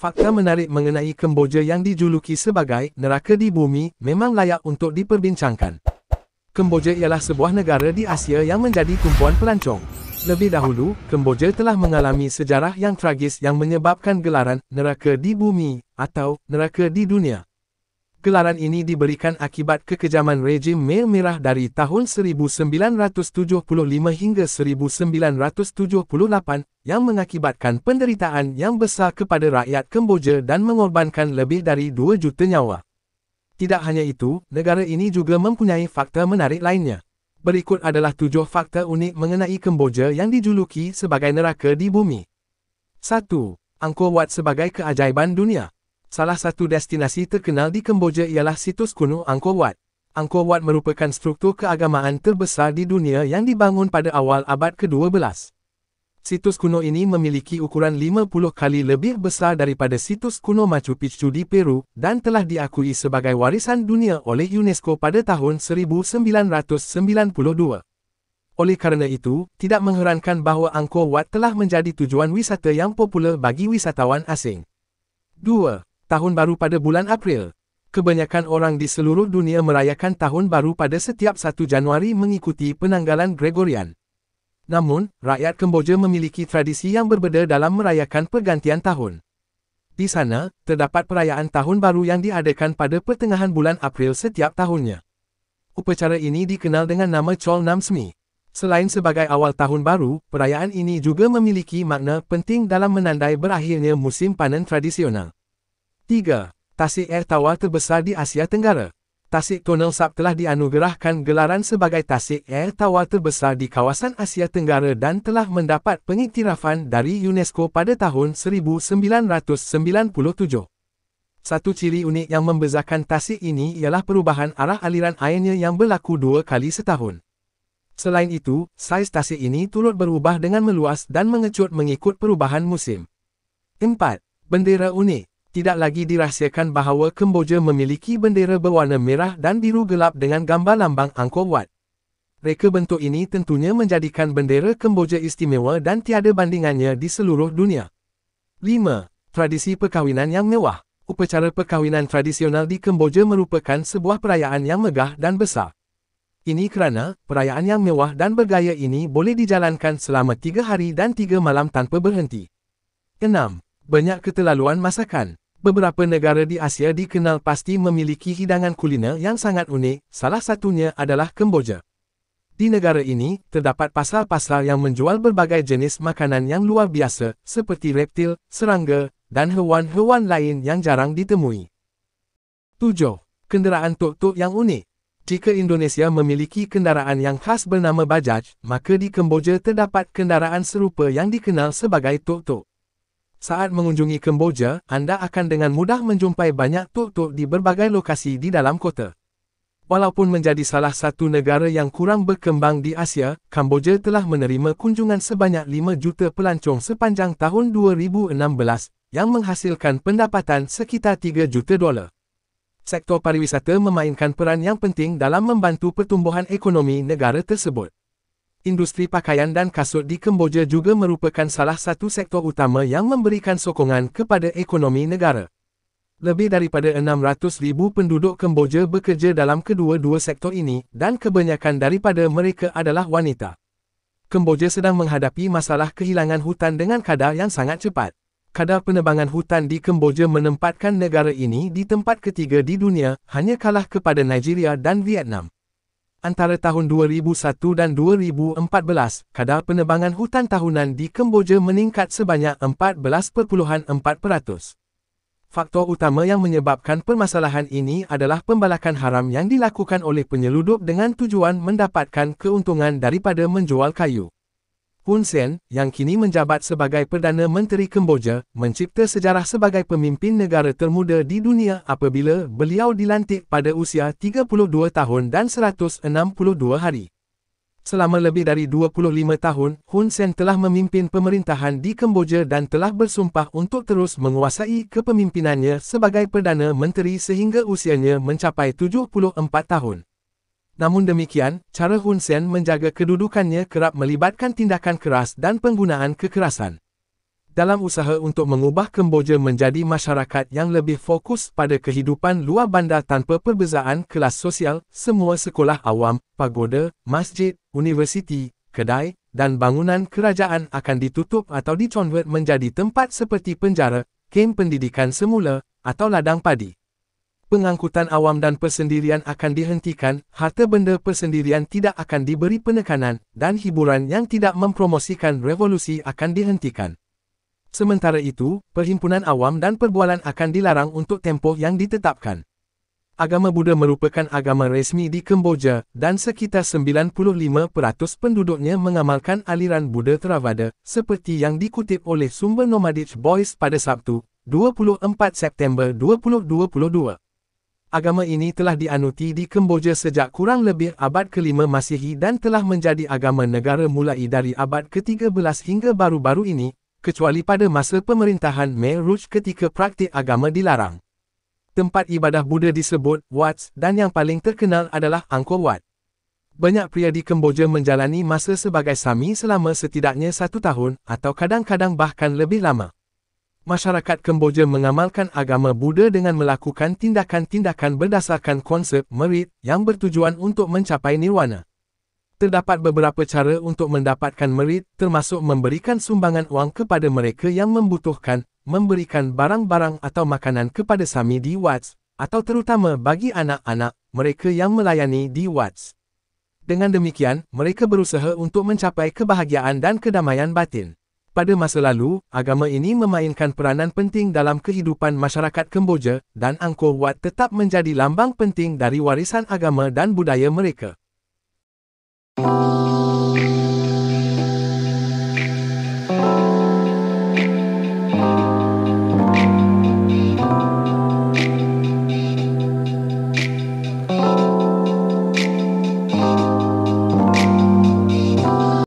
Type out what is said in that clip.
Fakta menarik mengenai Kemboja yang dijuluki sebagai neraka di bumi memang layak untuk diperbincangkan. Kemboja ialah sebuah negara di Asia yang menjadi tumpuan pelancong. Lebih dahulu, Kemboja telah mengalami sejarah yang tragis yang menyebabkan gelaran neraka di bumi atau neraka di dunia. Gelaran ini diberikan akibat kekejaman rejim Khmer Merah dari tahun 1975 hingga 1978 yang mengakibatkan penderitaan yang besar kepada rakyat Kemboja dan mengorbankan lebih dari 2 juta nyawa. Tidak hanya itu, negara ini juga mempunyai fakta menarik lainnya. Berikut adalah 7 fakta unik mengenai Kemboja yang dijuluki sebagai neraka di bumi. 1. Angkor Wat sebagai keajaiban dunia. Salah satu destinasi terkenal di Kemboja ialah situs kuno Angkor Wat. Angkor Wat merupakan struktur keagamaan terbesar di dunia yang dibangun pada awal abad ke-12. Situs kuno ini memiliki ukuran 50 kali lebih besar daripada situs kuno Machu Picchu di Peru dan telah diakui sebagai warisan dunia oleh UNESCO pada tahun 1992. Oleh kerana itu, tidak mengherankan bahawa Angkor Wat telah menjadi tujuan wisata yang popular bagi wisatawan asing. 2. Tahun Baru pada bulan April. Kebanyakan orang di seluruh dunia merayakan Tahun Baru pada setiap 1 Januari mengikuti penanggalan Gregorian. Namun, rakyat Kemboja memiliki tradisi yang berbeza dalam merayakan pergantian tahun. Di sana, terdapat perayaan Tahun Baru yang diadakan pada pertengahan bulan April setiap tahunnya. Upacara ini dikenal dengan nama Chol Nam Smi. Selain sebagai awal Tahun Baru, perayaan ini juga memiliki makna penting dalam menandai berakhirnya musim panen tradisional. 3. Tasik Air Tower terbesar di Asia Tenggara. Tasik Tunnel Sap telah dianugerahkan gelaran sebagai Tasik Air Tower terbesar di kawasan Asia Tenggara dan telah mendapat pengiktirafan dari UNESCO pada tahun 1997. Satu ciri unik yang membezakan tasik ini ialah perubahan arah aliran airnya yang berlaku 2 kali setahun. Selain itu, saiz tasik ini turut berubah dengan meluas dan mengecut mengikut perubahan musim. 4. Bendera unik. Tidak lagi dirahsiakan bahawa Kemboja memiliki bendera berwarna merah dan biru gelap dengan gambar lambang Angkor Wat. Reka bentuk ini tentunya menjadikan bendera Kemboja istimewa dan tiada bandingannya di seluruh dunia. 5. Tradisi perkahwinan yang mewah. Upacara perkahwinan tradisional di Kemboja merupakan sebuah perayaan yang megah dan besar. Ini kerana, perayaan yang mewah dan bergaya ini boleh dijalankan selama 3 hari dan 3 malam tanpa berhenti. 6. Banyak keterlaluan masakan. Beberapa negara di Asia dikenal pasti memiliki hidangan kuliner yang sangat unik, salah satunya adalah Kemboja. Di negara ini, terdapat pasar-pasar yang menjual berbagai jenis makanan yang luar biasa, seperti reptil, serangga, dan hewan-hewan lain yang jarang ditemui. 7. Kenderaan tuk-tuk yang unik. Jika Indonesia memiliki kendaraan yang khas bernama Bajaj, maka di Kemboja terdapat kendaraan serupa yang dikenal sebagai tuk-tuk. Saat mengunjungi Kemboja, anda akan dengan mudah menjumpai banyak tuk-tuk di berbagai lokasi di dalam kota. Walaupun menjadi salah satu negara yang kurang berkembang di Asia, Kemboja telah menerima kunjungan sebanyak 5 juta pelancong sepanjang tahun 2016, yang menghasilkan pendapatan sekitar 3 juta dolar. Sektor pariwisata memainkan peran yang penting dalam membantu pertumbuhan ekonomi negara tersebut. Industri pakaian dan kasut di Kemboja juga merupakan salah satu sektor utama yang memberikan sokongan kepada ekonomi negara. Lebih daripada 600,000 penduduk Kemboja bekerja dalam kedua-dua sektor ini dan kebanyakan daripada mereka adalah wanita. Kemboja sedang menghadapi masalah kehilangan hutan dengan kadar yang sangat cepat. Kadar penebangan hutan di Kemboja menempatkan negara ini di tempat ketiga di dunia, hanya kalah kepada Nigeria dan Vietnam. Antara tahun 2001 dan 2014, kadar penebangan hutan tahunan di Kemboja meningkat sebanyak 14.4%. Faktor utama yang menyebabkan permasalahan ini adalah pembalakan haram yang dilakukan oleh penyeludup dengan tujuan mendapatkan keuntungan daripada menjual kayu. Hun Sen, yang kini menjabat sebagai Perdana Menteri Kemboja, mencipta sejarah sebagai pemimpin negara termuda di dunia apabila beliau dilantik pada usia 32 tahun dan 162 hari. Selama lebih dari 25 tahun, Hun Sen telah memimpin pemerintahan di Kemboja dan telah bersumpah untuk terus menguasai kepemimpinannya sebagai Perdana Menteri sehingga usianya mencapai 74 tahun. Namun demikian, cara Hun Sen menjaga kedudukannya kerap melibatkan tindakan keras dan penggunaan kekerasan. Dalam usaha untuk mengubah Kemboja menjadi masyarakat yang lebih fokus pada kehidupan luar bandar tanpa perbezaan kelas sosial, semua sekolah awam, pagoda, masjid, universiti, kedai, dan bangunan kerajaan akan ditutup atau diconvert menjadi tempat seperti penjara, kem pendidikan semula, atau ladang padi. Pengangkutan awam dan persendirian akan dihentikan, harta benda persendirian tidak akan diberi penekanan, dan hiburan yang tidak mempromosikan revolusi akan dihentikan. Sementara itu, perhimpunan awam dan perbualan akan dilarang untuk tempoh yang ditetapkan. Agama Buddha merupakan agama resmi di Kemboja, dan sekitar 95% penduduknya mengamalkan aliran Buddha Theravada, seperti yang dikutip oleh sumber Nomadic Voice pada Sabtu, 24 September 2022. Agama ini telah dianuti di Kemboja sejak kurang lebih abad ke-5 Masihi dan telah menjadi agama negara mulai dari abad ke-13 hingga baru-baru ini, kecuali pada masa pemerintahan Khmer Rouge ketika praktik agama dilarang. Tempat ibadah Buddha disebut Wats dan yang paling terkenal adalah Angkor Wat. Banyak pria di Kemboja menjalani masa sebagai Sami selama setidaknya 1 tahun atau kadang-kadang bahkan lebih lama. Masyarakat Kemboja mengamalkan agama Buddha dengan melakukan tindakan-tindakan berdasarkan konsep merit yang bertujuan untuk mencapai nirwana. Terdapat beberapa cara untuk mendapatkan merit, termasuk memberikan sumbangan wang kepada mereka yang membutuhkan, memberikan barang-barang atau makanan kepada Sami di Wats, atau terutama bagi anak-anak mereka yang melayani di Wats. Dengan demikian, mereka berusaha untuk mencapai kebahagiaan dan kedamaian batin. Pada masa lalu, agama ini memainkan peranan penting dalam kehidupan masyarakat Kemboja, dan Angkor Wat tetap menjadi lambang penting dari warisan agama dan budaya mereka.